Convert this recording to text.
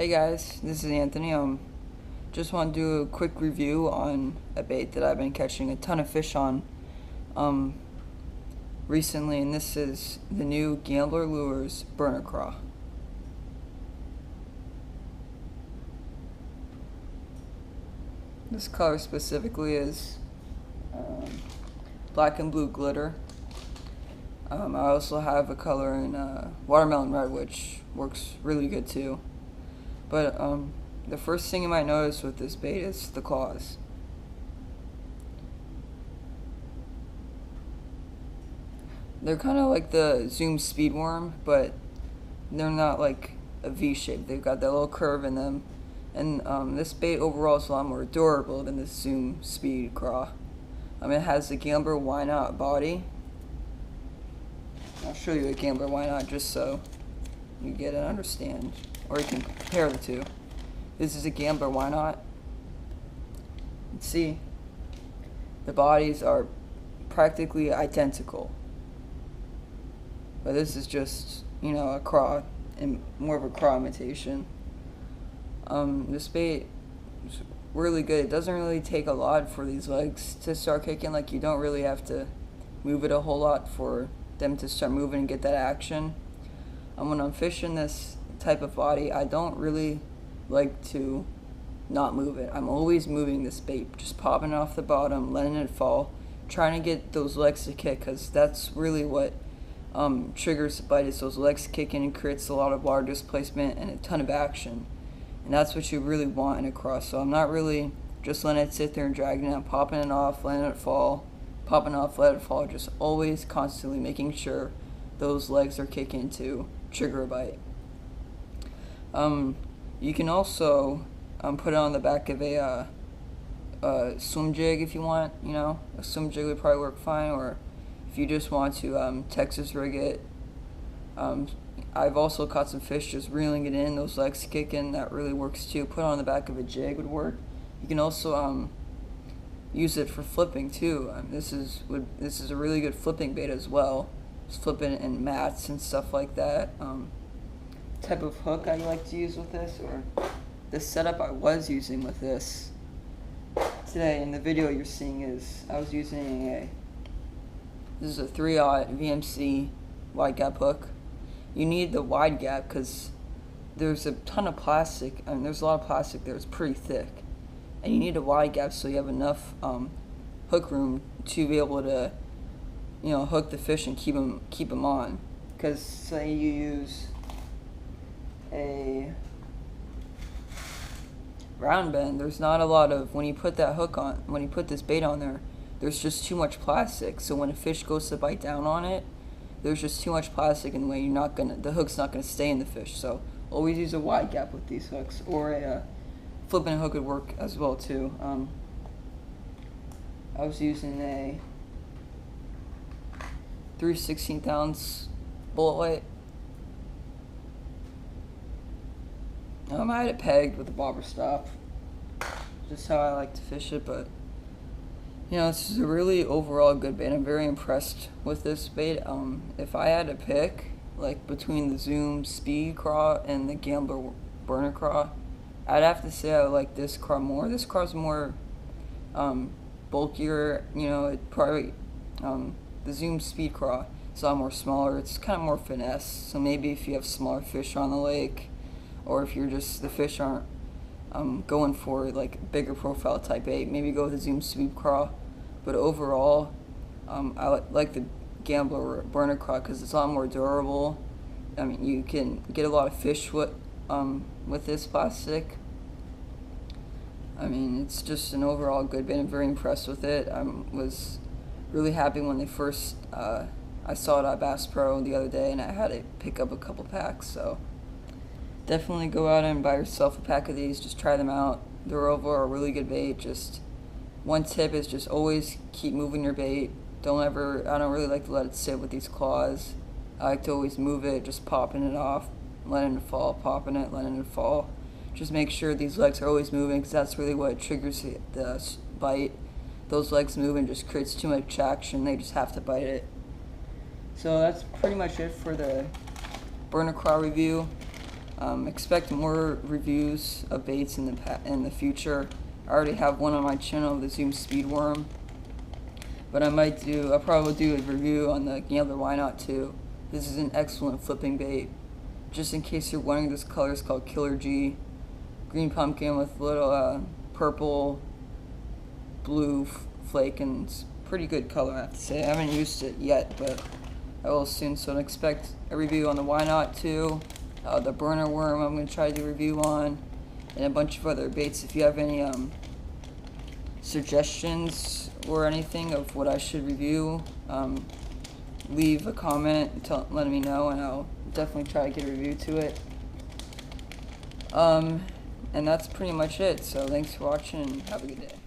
Hey guys, this is Anthony. Just want to do a quick review on a bait that I've been catching a ton of fish on recently, and this is the new Gambler Lures Burner Craw. This color specifically is black and blue glitter. I also have a color in watermelon red, which works really good too. But the first thing you might notice with this bait is the claws. They're kind of like the Zoom Speedworm, but they're not like a V shape. They've got that little curve in them. And this bait overall is a lot more durable than the Zoom Speed Craw. It has the Gambler Why Not body. I'll show you a Gambler Why Not just so you get and understand, or you can compare the two. This is a Gambler Why Not. Let's see, the bodies are practically identical, but this is just, a craw, and more of a craw imitation. This bait is really good. It doesn't really take a lot for these legs to start kicking. Like, you don't really have to move it a whole lot for them to start moving and get that action. When I'm fishing this type of body, I don't really like to not move it. I'm always moving this bait, just popping it off the bottom, letting it fall, trying to get those legs to kick, because that's really what triggers the bite, is those legs kicking and creates a lot of water displacement and a ton of action. And that's what you really want in a craw. So I'm not really just letting it sit there and dragging it. I'm popping it off, letting it fall, popping off, let it fall, just always constantly making sure those legs are kicking to trigger a bite. You can also put it on the back of a swim jig if you want. A swim jig would probably work fine, or if you just want to Texas rig it. I've also caught some fish just reeling it in, those legs kicking. That really works too. Put it on the back of a jig would work. You can also use it for flipping too. This is a really good flipping bait as well. Just flipping it in mats and stuff like that. Type of hook I like to use with this, or the setup I was using with this today in the video you're seeing, is I was using this is a 3/0 VMC wide gap hook. You need the wide gap because there's a ton of plastic. There's a lot of plastic there. It's pretty thick, and you need a wide gap so you have enough hook room to be able to, hook the fish and keep them on. Because say you use a round bend, there's not a lot of, when you put that hook on, when you put this bait on there, there's just too much plastic. So when a fish goes to bite down on it, there's just too much plastic in the way. The hook's not gonna stay in the fish. So always use a wide gap with these hooks, or a flipping hook would work as well too. I was using a 3/16 ounce bullet weight. I had it pegged with a bobber stop, just how I like to fish it. But this is a really overall good bait. I'm very impressed with this bait. If I had to pick, like, between the Zoom Speed Craw and the Gambler Burner Craw, I'd have to say I like this craw more. This craw's more bulkier. It probably the Zoom Speed Craw is a lot more smaller. It's kind of more finesse. So maybe if you have smaller fish on the lake, or if the fish aren't going for like bigger profile type bait, maybe go with the Zoom Speed Craw. But overall, I like the Gambler Burner Craw because it's a lot more durable. You can get a lot of fish with this plastic. It's just an overall good bait. I'm very impressed with it. I was really happy when I saw it at Bass Pro the other day, and I had to pick up a couple packs. So definitely go out and buy yourself a pack of these. Just try them out. They're overall a really good bait. Just one tip is just always keep moving your bait. I don't really like to let it sit with these claws. I like to always move it, just popping it off, letting it fall, popping it, letting it fall. Just make sure these legs are always moving, because that's really what triggers the bite. Those legs moving just creates too much action. They just have to bite it. So that's pretty much it for the Burner Craw review. Expect more reviews of baits in the future. I already have one on my channel, the Zoom Speedworm, but I'll probably do a review on the Gambler Why Not too. This is an excellent flipping bait. Just in case you're wondering, this color is called Killer G. Green pumpkin with little purple, blue flake, and it's pretty good color, I have to say. I haven't used it yet, but I will soon, so expect a review on the Why Not too. The burner worm I'm going to try to do a review on, and a bunch of other baits. If you have any suggestions or anything of what I should review, leave a comment letting me know, and I'll definitely try to get a review to it. And that's pretty much it, so thanks for watching and have a good day.